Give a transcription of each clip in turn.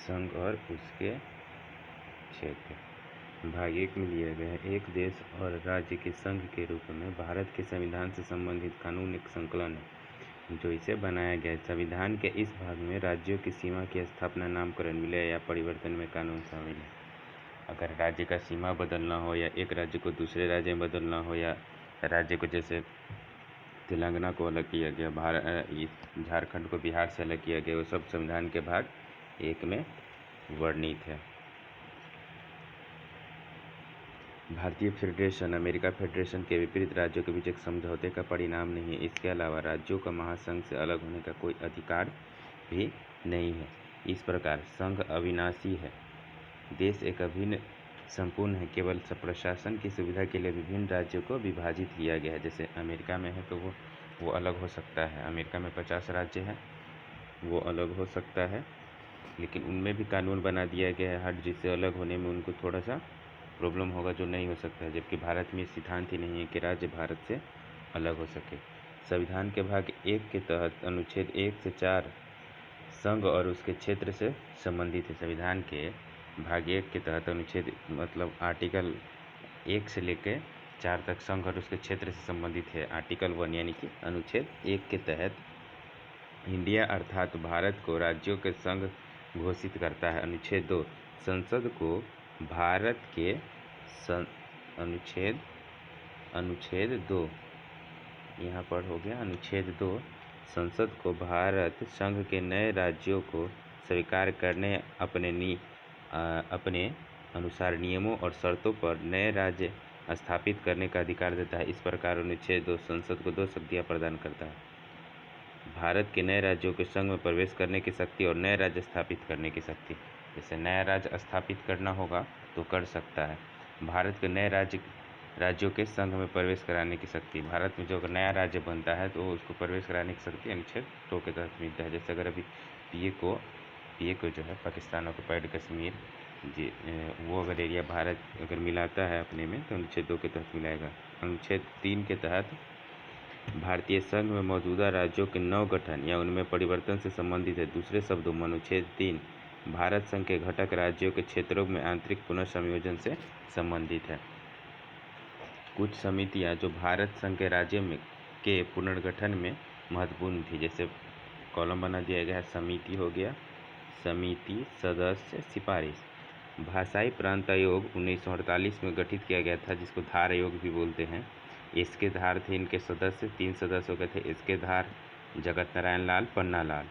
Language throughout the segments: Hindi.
संघ और उसके क्षेत्र। भाग 1 में लिया गया है। एक देश और राज्य के संघ के रूप में भारत के संविधान से संबंधित कानून एक संकलन है जो इसे बनाया गया है। संविधान के इस भाग में राज्यों की सीमा की स्थापना, नामकरण, विलय या परिवर्तन में कानून शामिल है। अगर राज्य का सीमा बदलना हो या एक राज्य को दूसरे राज्य में बदलना हो या राज्य को, जैसे तेलंगाना को अलग किया गया, झारखंड को बिहार से अलग किया गया, वो सब संविधान के भाग 1 में वर्णित है। भारतीय फेडरेशन अमेरिका फेडरेशन के विपरीत राज्यों के बीच एक समझौते का परिणाम नहीं है। इसके अलावा राज्यों का महासंघ से अलग होने का कोई अधिकार भी नहीं है। इस प्रकार संघ अविनाशी है। देश एक अभिन्न संपूर्ण है। केवल प्रशासन की सुविधा के लिए विभिन्न राज्यों को विभाजित किया गया है। जैसे अमेरिका में है तो वो अलग हो सकता है। अमेरिका में 50 राज्य हैं, वो अलग हो सकता है, लेकिन उनमें भी कानून बना दिया गया है। हर जिससे अलग होने में उनको थोड़ा सा प्रॉब्लम होगा जो नहीं हो सकता है, जबकि भारत में सिद्धांत ही नहीं है कि राज्य भारत से अलग हो सके। संविधान के भाग 1 के तहत अनुच्छेद 1 से 4 संघ और उसके क्षेत्र से संबंधित है। संविधान के भाग 1 के तहत अनुच्छेद मतलब आर्टिकल 1 से लेकर 4 तक संघ और उसके क्षेत्र से संबंधित है। आर्टिकल 1 यानी कि अनुच्छेद 1 के तहत इंडिया अर्थात भारत को राज्यों के संघ घोषित करता है। अनुच्छेद 2 संसद को भारत के अनुच्छेद 2 यहाँ पर हो गया। अनुच्छेद 2 संसद को भारत संघ के नए राज्यों को स्वीकार करने अपने अनुसार नियमों और शर्तों पर नए राज्य स्थापित करने का अधिकार देता है। इस प्रकार अनुच्छेद 2 संसद को 2 शक्तियाँ प्रदान करता है: भारत के नए राज्यों के संघ में प्रवेश करने की शक्ति और नए राज्य स्थापित करने की शक्ति। जैसे नया राज्य स्थापित करना होगा तो कर सकता है। भारत के नए राज्यों के संघ में प्रवेश कराने की शक्ति। भारत में जो अगर नया राज्य बनता है तो उसको प्रवेश कराने की शक्ति अनुच्छेद 2 के तहत मिलता है। जैसे अगर अभी पीए को जो है पाकिस्तान ऑक्युपाइड कश्मीर जी वो अगर एरिया भारत अगर मिलाता है अपने में तो अनुच्छेद 2 के तहत मिलाएगा। अनुच्छेद 3 के तहत भारतीय संघ में मौजूदा राज्यों के नवगठन या उनमें परिवर्तन से संबंधित है। दूसरे शब्दों में अनुच्छेद 3 भारत संघ के घटक राज्यों के क्षेत्रों में आंतरिक पुनर्संयोजन से संबंधित है। कुछ समितियां जो भारत संघ के राज्य में के पुनर्गठन में महत्वपूर्ण थी, जैसे कॉलम बना दिया गया है। समिति हो गया, समिति, सदस्य, सिफारिश। भाषाई प्रांत आयोग 1948 में गठित किया गया था, जिसको धार आयोग भी बोलते हैं। इसके धार थे, इनके सदस्य 3 सदस्यों के थे। इसके धार जगत नारायण लाल, पन्ना लाल।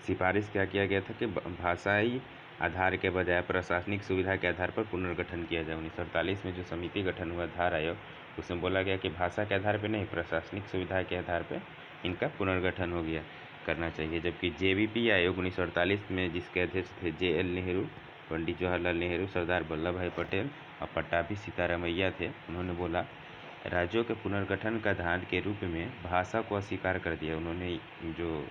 सिफारिश क्या किया गया था कि भाषाई आधार के बजाय प्रशासनिक सुविधा के आधार पर पुनर्गठन किया जाए। 1948 में जो समिति गठन हुआ धार आयोग, उसमें बोला गया कि भाषा के आधार पर नहीं, प्रशासनिक सुविधा के आधार पर इनका पुनर्गठन हो गया करना चाहिए। जबकि जेबीपी आयोग 1948 में जिसके अध्यक्ष थे JL नेहरू, पंडित जवाहरलाल नेहरू, सरदार वल्लभ भाई पटेल और पट्टाभी सीतारामैया थे, उन्होंने बोला राज्यों के पुनर्गठन का धार के रूप में भाषा को अस्वीकार कर दिया। उन्होंने जो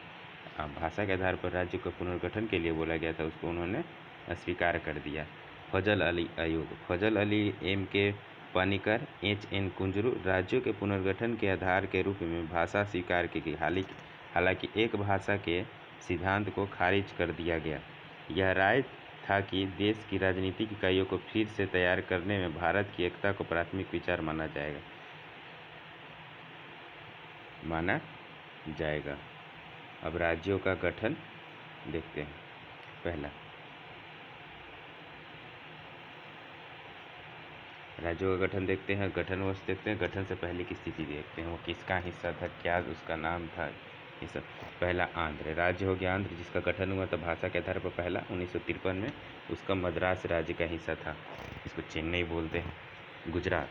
भाषा के आधार पर राज्य को पुनर्गठन के लिए बोला गया था उसको उन्होंने अस्वीकार कर दिया। फजल अली आयोग, फजल अली, MK पानीकर, HN कुंजरू राज्यों के पुनर्गठन के आधार के रूप में भाषा स्वीकार की गई। हालांकि एक भाषा के सिद्धांत को खारिज कर दिया गया। यह राय था कि देश की राजनीतिक इकाइयों को फिर से तैयार करने में भारत की एकता को प्राथमिक विचार माना जाएगा। अब राज्यों का गठन देखते हैं। पहला, राज्यों का गठन देखते हैं, गठन वर्ष देखते हैं, गठन से पहले की स्थिति देखते हैं, वो किसका हिस्सा था, क्या उसका नाम था, ये सब। पहला आंध्र राज्य हो गया। आंध्र जिसका गठन हुआ था भाषा के आधार पर पहला 1953 में, उसका मद्रास राज्य का हिस्सा था, इसको चेन्नई बोलते हैं। गुजरात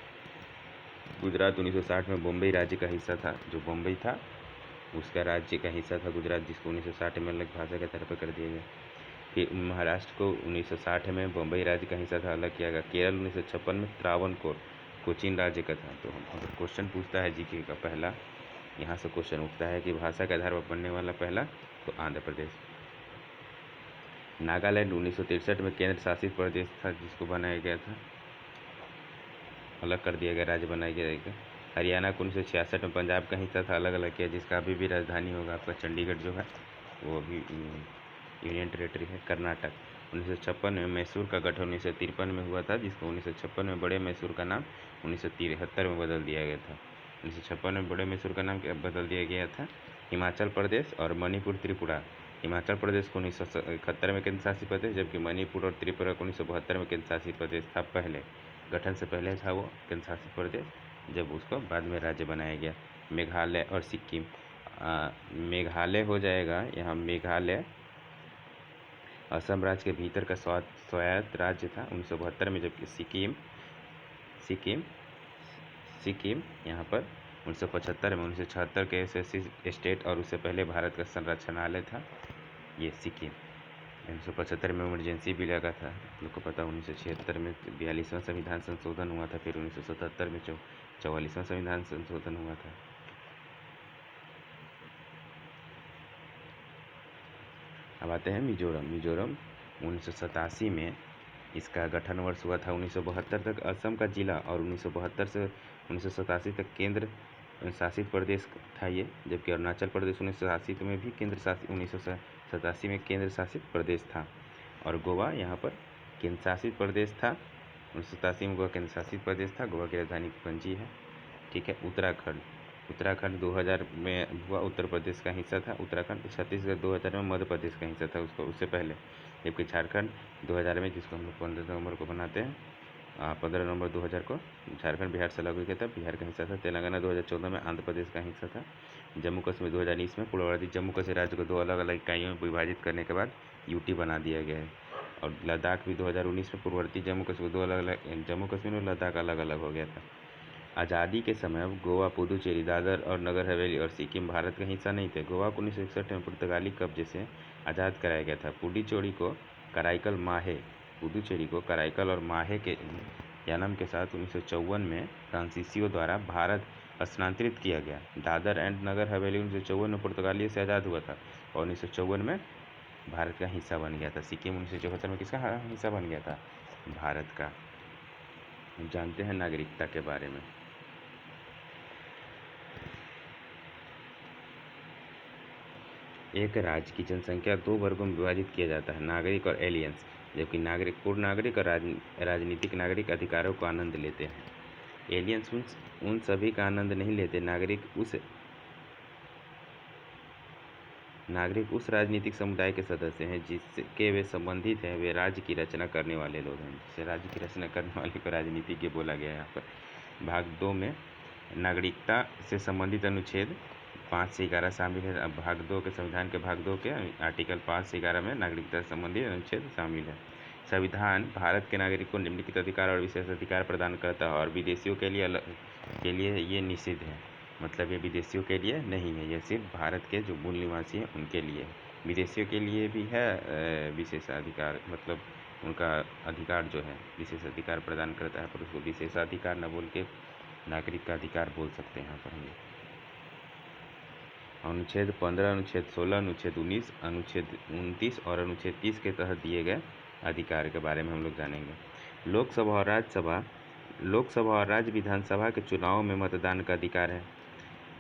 1960 में बम्बई राज्य का हिस्सा था, जो बम्बई था उसका राज्य का हिस्सा था गुजरात, जिसको 1960 में अलग भाषा के आधार पर कर दिया गया। फिर महाराष्ट्र को 1960 में बम्बई राज्य का हिस्सा था, अलग किया गया। केरल 1956 में त्रावणकोर कोचीन राज्य का था। तो अगर क्वेश्चन पूछता है जीके का पहला, यहाँ से क्वेश्चन उठता है कि भाषा के आधार पर बनने वाला पहला तो आंध्र प्रदेश। नागालैंड 1963 में केंद्र शासित प्रदेश था, जिसको बनाया गया था, अलग कर दिया गया, राज्य बनाया गया। हरियाणा को 1966 में पंजाब का हिस्सा था, अलग अलग किया, जिसका अभी भी राजधानी होगा आपका चंडीगढ़ जो है, वो अभी यूनियन टेरेटरी है कर्नाटक। 1956 में मैसूर का गठन 1953 में हुआ था, जिसको 1956 में बड़े मैसूर का नाम 1973 में बदल दिया गया था। 1956 में बड़े मैसूर का नाम बदल दिया गया था। हिमाचल प्रदेश और मणिपुर त्रिपुरा। हिमाचल प्रदेश को 1971 में केंद्र शासित प्रदेश, जबकि मणिपुर और त्रिपुरा को 1972 में केंद्र शासित प्रदेश था। पहले गठन से पहले था वो केंद्र शासित प्रदेश, जब उसको बाद में राज्य बनाया गया। मेघालय और सिक्किम। मेघालय हो जाएगा यहाँ, मेघालय असम राज्य के भीतर का स्वायत्त राज्य था 1972 में, जबकि सिक्किम यहाँ पर 1975 में 1976 के एसएससी स्टेट और उससे पहले भारत का संरक्षणालय था ये सिक्किम। 1975 में इमरजेंसी बिल लगा था, लोग को पता। 1976 में 42वां संविधान संशोधन हुआ था, फिर 1977 में 44वां संविधान संशोधन हुआ था। अब आते हैं मिजोरम। मिजोरम 1987 में इसका गठन वर्ष हुआ था। 1972 तक असम का जिला और 1972 से 1987 तक केंद्र शासित प्रदेश था ये, जबकि अरुणाचल प्रदेश 1987 में भी केंद्र शासित 1987 में केंद्र शासित प्रदेश था। और गोवा यहाँ पर केंद्र शासित प्रदेश था। 1987 में गोवा केंद्र शासित प्रदेश था। गोवा की राजधानी पणजी है। ठीक है। उत्तराखंड 2000 में हुआ, उत्तर प्रदेश का हिस्सा था उत्तराखंड। छत्तीसगढ़ 2000 में मध्य प्रदेश का हिस्सा था उससे पहले। जबकि झारखंड 2000 में, जिसको हम लोग 15 नवंबर को बनाते हैं, 15 नवंबर 2000 को झारखंड बिहार से अलग हो गया था, बिहार का हिस्सा था। तेलंगाना 2014 में आंध्र प्रदेश का हिस्सा था। जम्मू कश्मीर 2019 में पूर्ववर्ती जम्मू कश्मीर राज्य को 2 अलग अलग इकाइयों में विभाजित करने के बाद यूटी बना दिया गया है। और लद्दाख भी 2019 में पूर्ववर्ती जम्मू कश्मीर 2 अलग अलग, जम्मू कश्मीर और लद्दाख अलग अलग हो गया था। आज़ादी के समय गोवा, पुदुचेरी, दादर और नगर हवेली और सिक्किम भारत का हिस्सा नहीं थे। गोवा को 1961 में पुर्तगाली कब्जे से आज़ाद कराया गया था। पुडुचेरी को कराईकल और माहे के जन्म के साथ 1954 में फ्रांसीसियों द्वारा भारत स्थानांतरित किया गया। दादर एंड नगर हवेली 1954 में पुर्तगालियों से आज़ाद हुआ था और 1954 में भारत का हिस्सा बन गया था। सिक्किम 1974 में किसका हिस्सा बन गया था? भारत का। जानते हैं नागरिकता के बारे में। एक राज्य की जनसंख्या 2 वर्गों में विभाजित किया जाता है, नागरिक और एलियंस। जबकि नागरिक पूर्ण नागरिक और राजनीतिक नागरिक अधिकारों को आनंद लेते हैं। एलियंस उन सभी का आनंद नहीं लेते। नागरिक उस राजनीतिक समुदाय के सदस्य हैं जिसके वे संबंधित हैं। वे राज्य की रचना करने वाले लोग हैं। जिसे राज्य की रचना करने वाले को राजनीतिज्ञ बोला गया है यहाँ पर। भाग 2 में नागरिकता से संबंधित अनुच्छेद 5 से 11 शामिल है। अब भाग 2 के संविधान के भाग 2 के आर्टिकल 5 से 11 में नागरिकता से संबंधित अनुच्छेद शामिल है। संविधान भारत के नागरिक को निम्नलिखित अधिकार और विशेष अधिकार प्रदान करता है और विदेशियों के लिए ये निषिद्ध है। मतलब ये विदेशियों के लिए नहीं है, यह सिर्फ भारत के जो मूल निवासी हैं उनके लिए है। विदेशियों के लिए भी है विशेषाधिकार, मतलब उनका अधिकार जो है विशेषाधिकार प्रदान करता है, पर उसको विशेषाधिकार न बोल के नागरिक का अधिकार बोल सकते हैं यहाँ पर हम लोग। अनुच्छेद 15, अनुच्छेद 16, अनुच्छेद 19, अनुच्छेद 29 और अनुच्छेद 30 के तहत दिए गए अधिकार के बारे में हम लोग जानेंगे। लोकसभा और राज्य विधानसभा के चुनाव में मतदान का अधिकार है।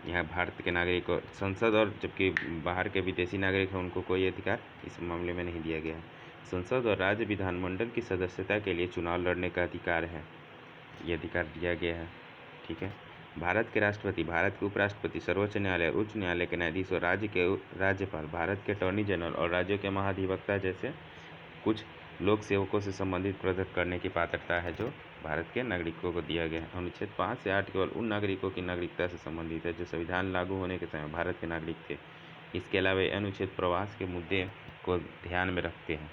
यहाँ भारत के नागरिक को संसद, और जबकि बाहर के विदेशी नागरिक हैं उनको कोई अधिकार इस मामले में नहीं दिया गया है। संसद और राज्य विधानमंडल की सदस्यता के लिए चुनाव लड़ने का अधिकार है, ये अधिकार दिया गया है। ठीक है। भारत के राष्ट्रपति, भारत के उपराष्ट्रपति, सर्वोच्च न्यायालय, उच्च न्यायालय के न्यायाधीश और राज्य के राज्यपाल, भारत के अटॉर्नी जनरल और राज्यों के महाधिवक्ता जैसे कुछ लोक सेवकों से संबंधित पद करने की पात्रता है जो भारत के नागरिकों को दिया गया है। अनुच्छेद 5 से 8 केवल उन नागरिकों की नागरिकता से संबंधित है जो संविधान लागू होने के समय भारत के नागरिक थे। इसके अलावा ये अनुच्छेद प्रवास के मुद्दे को ध्यान में रखते हैं।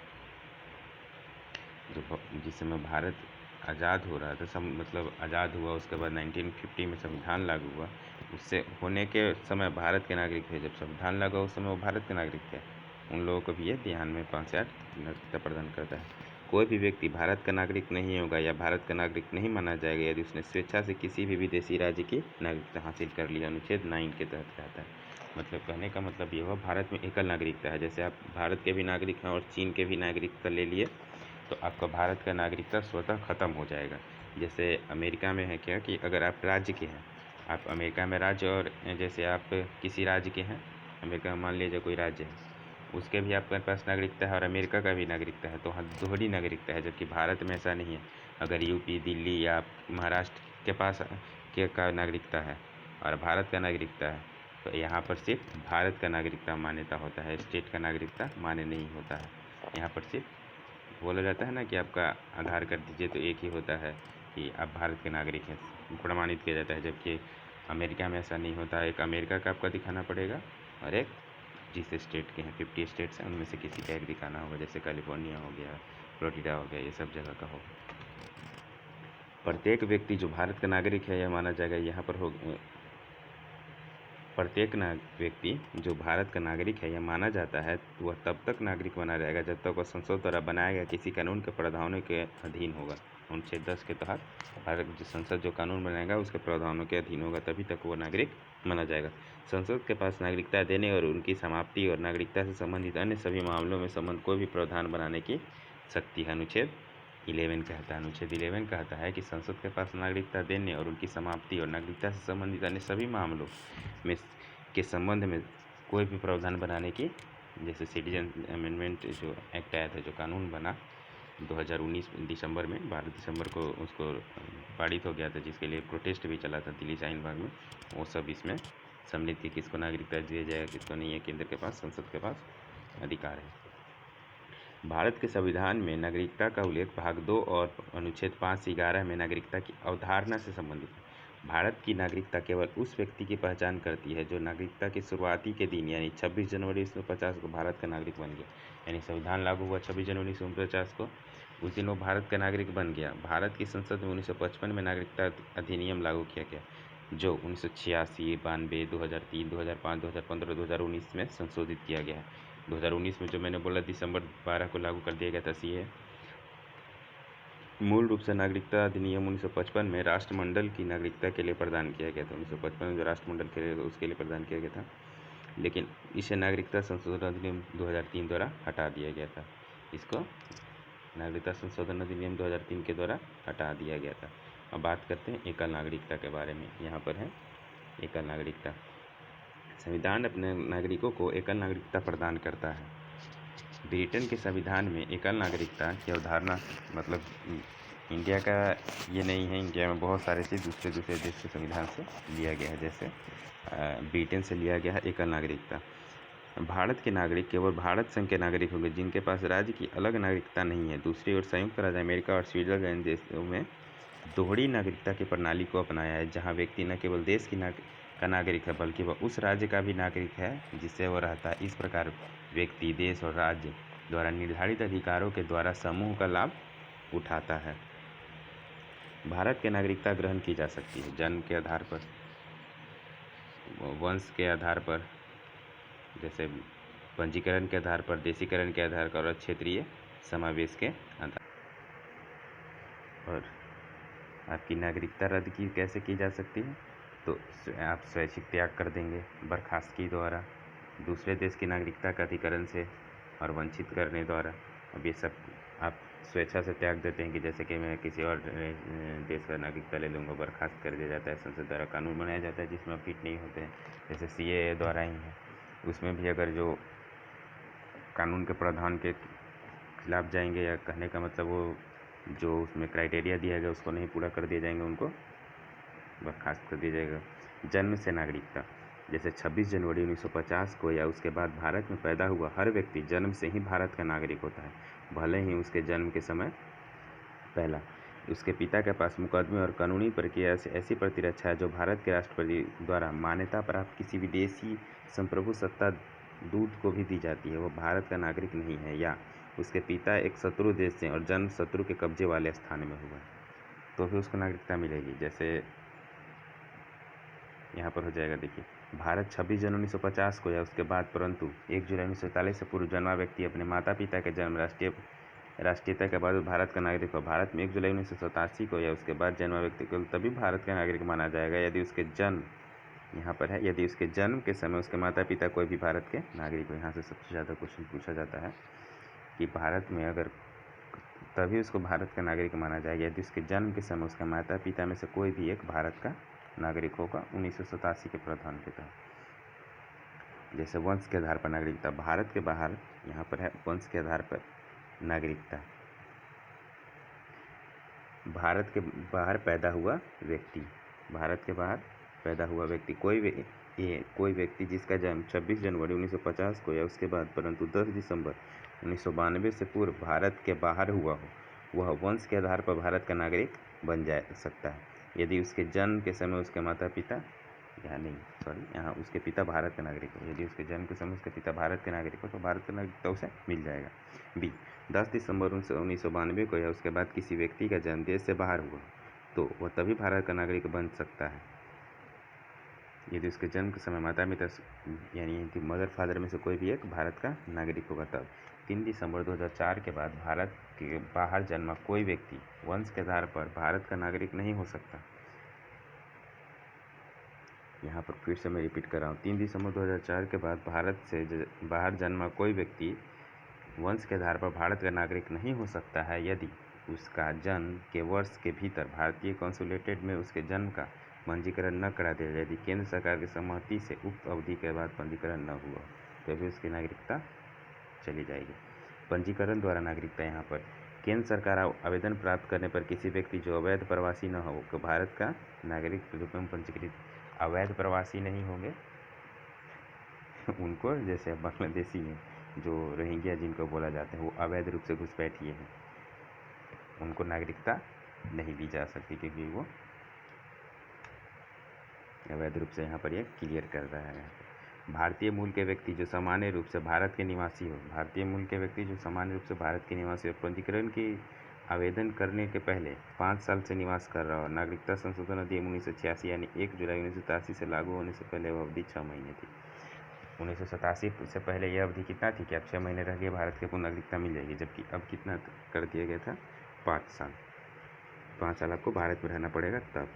जिस समय भारत आज़ाद हो रहा था, मतलब आज़ाद हुआ, उसके बाद 1950 में संविधान लागू हुआ, उससे होने के समय भारत के नागरिक थे। जब संविधान लागू हुआ उस समय वो भारत के नागरिक थे। उन लोगों को भी ये ध्यान में 5 से 8 नागरिकता प्रदान करता है। कोई भी व्यक्ति भारत का नागरिक नहीं होगा या भारत का नागरिक नहीं माना जाएगा यदि उसने स्वेच्छा से किसी भी विदेशी राज्य की नागरिकता हासिल कर लिया। अनुच्छेद 9 के तहत रहता है। मतलब कहने का मतलब ये हुआ, भारत में एकल नागरिकता है। जैसे आप भारत के भी नागरिक हैं और चीन के भी नागरिकता ले लिए तो आपका भारत का नागरिकता स्वतः ख़त्म हो जाएगा। जैसे अमेरिका में है क्या कि अगर आप राज्य के हैं, आप अमेरिका में राज्य, और जैसे आप किसी राज्य के हैं, अमेरिका में मान लीजिए कोई राज्य है, उसके भी आपके पास नागरिकता है और अमेरिका का भी नागरिकता है, तो वहाँ दोहरी नागरिकता है, जबकि भारत में ऐसा नहीं है। अगर यूपी, दिल्ली या महाराष्ट्र के पास के का नागरिकता है और भारत का नागरिकता है, तो यहाँ पर सिर्फ भारत का नागरिकता मान्यता होता है, स्टेट का नागरिकता मान्य नहीं होता है। यहाँ पर सिर्फ बोला जाता है ना कि आपका आधार कार्ड दीजिए तो एक ही होता है कि आप भारत के नागरिक हैं, प्रमाणित किया जाता है, जबकि अमेरिका में ऐसा नहीं होता है। एक अमेरिका का आपका दिखाना पड़ेगा और एक जिस स्टेट के हैं 50 स्टेट्स हैं उनमें से किसी का एक दिखाना होगा, जैसे कैलिफोर्निया हो गया, फ्लोरिडा हो गया, ये सब जगह का होगा। प्रत्येक व्यक्ति जो भारत का नागरिक है यह माना जाएगा, यहाँ पर हो प्रत्येक व्यक्ति जो भारत का नागरिक है यह माना जाता है, वह तब तक नागरिक बना रहेगा जब तक वह संसद द्वारा बनाया गया किसी कानून के प्रावधानों के अधीन होगा। अनुच्छेद 10 के तहत भारत जो संसद जो कानून बनाएगा उसके प्रावधानों के अधीन होगा, तभी तक वो नागरिक माना जाएगा। संसद के पास नागरिकता देने और उनकी समाप्ति और नागरिकता से संबंधित अन्य सभी मामलों में संबंध कोई भी प्रावधान बनाने की शक्ति है। अनुच्छेद 11 कहता है, अनुच्छेद 11 कहता है कि संसद के पास नागरिकता देने और उनकी समाप्ति और नागरिकता से संबंधित अन्य सभी मामलों में के संबंध में कोई भी प्रावधान बनाने की, जैसे सिटीजन अमेंडमेंट जो एक्ट आया था, जो कानून बना 2019 दिसंबर में, 12 दिसंबर को उसको पारित हो गया था, जिसके लिए प्रोटेस्ट भी चला था दिल्ली शाहीन बाग में, वो सब इसमें सम्मिलित कि किसको नागरिकता दिया जाएगा किसको नहीं है। केंद्र के पास, संसद के पास अधिकार है। भारत के संविधान में नागरिकता का उल्लेख भाग 2 और अनुच्छेद 5 से 11 में नागरिकता की अवधारणा से संबंधित है। भारत की नागरिकता केवल उस व्यक्ति की पहचान करती है जो नागरिकता के शुरुआती के दिन यानी 26 जनवरी 1950 को भारत का नागरिक बन गया। यानी संविधान लागू हुआ 26 जनवरी 1950 को, उस दिन वो भारत का नागरिक बन गया। भारत की संसद में 1955 में नागरिकता अधिनियम लागू किया गया, जो 1986, 92, 2003, 2005, 2015, 2019 में संशोधित किया गया है। 2019 में जो मैंने बोला दिसंबर 12 को लागू कर दिया गया था सीए। मूल रूप से नागरिकता अधिनियम 1955 में राष्ट्रमंडल की नागरिकता के लिए प्रदान किया गया था। 1955 में जो राष्ट्रमंडल के लिए उसके लिए प्रदान किया गया था, लेकिन इसे नागरिकता संशोधन अधिनियम 2003 द्वारा हटा दिया गया था। इसको नागरिकता संशोधन अधिनियम 2003 के द्वारा हटा दिया गया था। अब बात करते हैं एकल नागरिकता के बारे में। यहाँ पर है एकल नागरिकता। संविधान अपने नागरिकों को एकल नागरिकता प्रदान करता है। ब्रिटेन के संविधान में एकल नागरिकता की अवधारणा, मतलब इंडिया का ये नहीं है, इंडिया में बहुत सारे चीज़ दूसरे देश के संविधान से लिया गया है। जैसे ब्रिटेन से लिया गया है एकल नागरिकता। भारत के नागरिक केवल भारत संघ के नागरिक होंगे जिनके पास राज्य की अलग नागरिकता नहीं है। दूसरी ओर संयुक्त राज्य अमेरिका और स्विट्जरलैंड देशों में दोहरी नागरिकता की प्रणाली को अपनाया है, जहाँ व्यक्ति न केवल देश का नागरिक है बल्कि वह उस राज्य का भी नागरिक है जिससे वह रहता है। इस प्रकार व्यक्ति देश और राज्य द्वारा निर्धारित अधिकारों के द्वारा समूह का लाभ उठाता है। भारत की नागरिकता ग्रहण की जा सकती है जन्म के आधार पर, वंश के आधार पर, जैसे पंजीकरण के आधार पर, देशीकरण के आधार पर और क्षेत्रीय समावेश के आधार पर। आपकी नागरिकता रद्द की कैसे की जा सकती है? तो आप स्वैच्छिक त्याग कर देंगे बर्खास्तगी द्वारा, दूसरे देश की नागरिकता का अधिकरण से और वंचित करने द्वारा। अब ये सब आप स्वेच्छा से त्याग देते हैं कि जैसे कि मैं किसी और देश का नागरिकता ले लूँगा, बर्खास्त कर दिया जाता है। संसद द्वारा कानून बनाया जाता है जिसमें फिट नहीं होते हैं, जैसे सीएए द्वारा ही है। उसमें भी अगर जो कानून के प्रावधान के खिलाफ जाएंगे, या कहने का मतलब वो जो उसमें क्राइटेरिया दिया गया उसको नहीं पूरा कर दिए जाएंगे, उनको बर्खास्त कर दिया जाएगा। जन्म से नागरिकता, जैसे 26 जनवरी 1950 को या उसके बाद भारत में पैदा हुआ हर व्यक्ति जन्म से ही भारत का नागरिक होता है, भले ही उसके जन्म के समय पहला उसके पिता के पास मुकदमे और कानूनी प्रक्रिया से ऐसी प्रतिरक्षा है जो भारत के राष्ट्रपति द्वारा मान्यता प्राप्त किसी विदेशी संप्रभु सत्ता दूत को भी दी जाती है। वो भारत का नागरिक नहीं है, या उसके पिता एक शत्रु देश से और जन्म शत्रु के कब्जे वाले स्थान में हुआ तो भी उसको नागरिकता मिलेगी। जैसे यहाँ पर हो जाएगा, देखिए, भारत 26 जनवरी 1950 को या उसके बाद परंतु 1 जुलाई 1947 से पूर्व जन्मा व्यक्ति अपने माता पिता के जन्म राष्ट्रीयता के बाद भारत का नागरिक हो। भारत में 1 जुलाई 1987 को या उसके बाद जन्मा व्यक्ति को तभी भारत का नागरिक माना जाएगा यदि उसके जन्म, यहाँ पर है, यदि उसके जन्म के समय उसके माता पिता कोई भी भारत के नागरिक हो। यहाँ से सबसे ज़्यादा क्वेश्चन पूछा जाता है कि भारत में अगर तभी उसको भारत का नागरिक माना जाएगा यदि उसके जन्म के समय उसके माता पिता में से कोई भी एक भारत का नागरिक होगा 1987 के प्रावधान के तहत। जैसे वंश के आधार पर नागरिकता, भारत के बाहर यहाँ पर है वंश के आधार पर नागरिकता। भारत के बाहर पैदा हुआ व्यक्ति, भारत के बाहर पैदा हुआ व्यक्ति कोई व्यक्ति जिसका जन्म 26 जनवरी 1950 को या उसके बाद परंतु 10 दिसंबर 1992 से पूर्व भारत के बाहर हुआ हो, वह वंश के आधार पर भारत का नागरिक बन जा सकता है यदि उसके जन्म के समय उसके माता पिता यहाँ उसके पिता भारत के नागरिक हो। यदि उसके जन्म के समय उसके पिता भारत के नागरिक हो तो भारत का नागरिकता उसे मिल जाएगा। बी, 10 दिसंबर 1992 को या उसके बाद किसी व्यक्ति का जन्म देश से बाहर हुआ तो वह तभी भारत का नागरिक बन सकता है यदि उसके जन्म के समय माता पिता यानी मदर फादर में से कोई भी एक भारत का नागरिक होगा तब। 3 दिसंबर 2004 के बाद भारत के बाहर जन्मा कोई व्यक्ति वंश के आधार पर भारत का नागरिक नहीं हो सकता। यहाँ पर फिर से मैं रिपीट कर रहा हूँ, 3 दिसंबर 2004 के बाद भारत से बाहर जन्मा कोई व्यक्ति वंश के आधार पर भारत का नागरिक नहीं हो सकता है यदि उसका जन्म के वर्ष के भीतर भारतीय कॉन्सुलेटेड में उसके जन्म का पंजीकरण न करा दिया जाए। यदि केंद्र सरकार की सहमति से उक्त अवधि के बाद पंजीकरण न हुआ तो भी उसकी नागरिकता चली जाएगी। पंजीकरण द्वारा नागरिकता, यहाँ पर केंद्र सरकार आवेदन प्राप्त करने पर किसी व्यक्ति जो अवैध प्रवासी न हो तो भारत का नागरिक के रूप में पंजीकृत। अवैध प्रवासी नहीं होंगे उनको, जैसे बांग्लादेशी हैं जो रोहिंग्या जिनको बोला जाता है, वो अवैध रूप से घुसपैठिए हैं, उनको नागरिकता नहीं दी जा सकती क्योंकि वो अवैध रूप से, यहाँ पर ये क्लियर कर रहा है। भारतीय मूल के व्यक्ति जो सामान्य रूप से भारत के निवासी हो, भारतीय मूल के व्यक्ति जो सामान्य रूप से भारत के निवासी हो, पंजीकरण की आवेदन करने के पहले 5 साल से निवास कर रहा हो। नागरिकता संशोधन अधिनियम 1986 यानी 1 जुलाई 1987 से लागू होने से पहले वह अवधि 6 महीने थी। 1987 से पहले यह अवधि कितना थी कि अब 6 महीने रह गए भारत के पूर्ण नागरिकता मिल जाएगी, जबकि अब कितना कर दिया गया था 5 साल। 5 साल आपको भारत में रहना पड़ेगा तब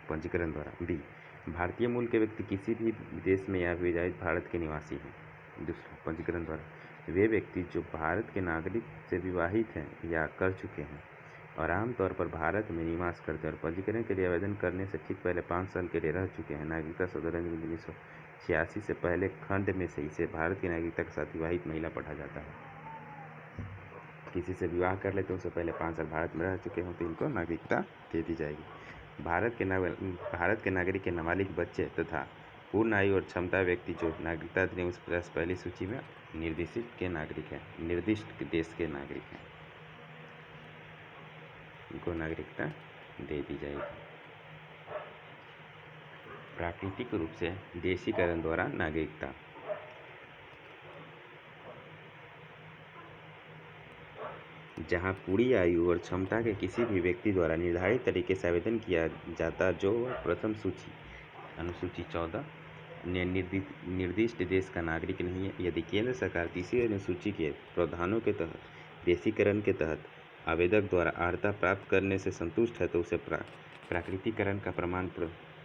पंजीकरण द्वारा। बी, भारतीय मूल के व्यक्ति किसी भी विदेश में या विवाहित भारत के निवासी हैं। दूसरा, पंजीकरण द्वारा वे व्यक्ति जो भारत के नागरिक से विवाहित हैं या कर चुके हैं और आमतौर पर भारत में निवास करते हैं और पंजीकरण के लिए आवेदन करने से ठीक पहले 5 साल के लिए रह चुके हैं। नागरिकता संशोधन 1986 से पहले खंड में से इसे भारत की नागरिकता के साथ विवाहित महिला पढ़ा जाता है। किसी से विवाह कर लेते हैं उससे पहले 5 साल भारत में रह चुके हों तो इनको नागरिकता दे दी जाएगी। भारत के नागरिक के नाबालिग बच्चे तथा पूर्ण आयु और क्षमता व्यक्ति जो नागरिकता अधिनियम पहली सूची में निर्दिष्ट देश के नागरिक हैं, इनको नागरिकता दे दी जाएगी। प्राकृतिक रूप से देशीकरण द्वारा नागरिकता, जहां पूरी आयु और क्षमता के किसी भी व्यक्ति द्वारा निर्धारित तरीके से आवेदन किया जाता जो प्रथम सूची अनुसूची 14 निर्दिष्ट देश का नागरिक नहीं है। यदि केंद्र सरकार तीसरी अनुसूची के प्रावधानों के तहत देशीकरण के तहत आवेदक द्वारा अर्हता प्राप्त करने से संतुष्ट है तो उसे प्राकृतिकरण का प्रमाण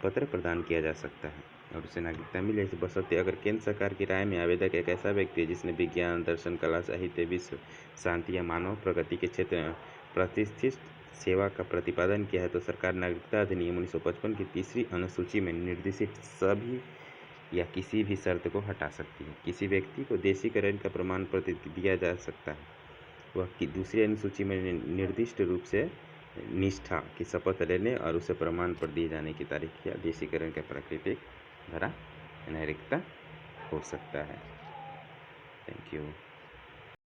पत्र प्रदान किया जा सकता है और उसे नागरिकता मिले। बशर्ते अगर केंद्र सरकार की राय में आवेदक एक ऐसा व्यक्ति है जिसने विज्ञान, दर्शन, कला, साहित्य, विश्व शांति या मानव प्रगति के क्षेत्र में प्रतिष्ठित सेवा का प्रतिपादन किया है तो सरकार नागरिकता अधिनियम 1955 की तीसरी अनुसूची में निर्दिष्ट सभी या किसी भी शर्त को हटा सकती है। किसी व्यक्ति को देशीकरण का प्रमाण पत्र दिया जा सकता है वह दूसरी अनुसूची में निर्दिष्ट रूप से निष्ठा की शपथ लेने और उसे प्रमाण पत्र दिए जाने की तारीख या देशीकरण के प्राकृतिक धारा नागरिकता हो सकता है। Thank you.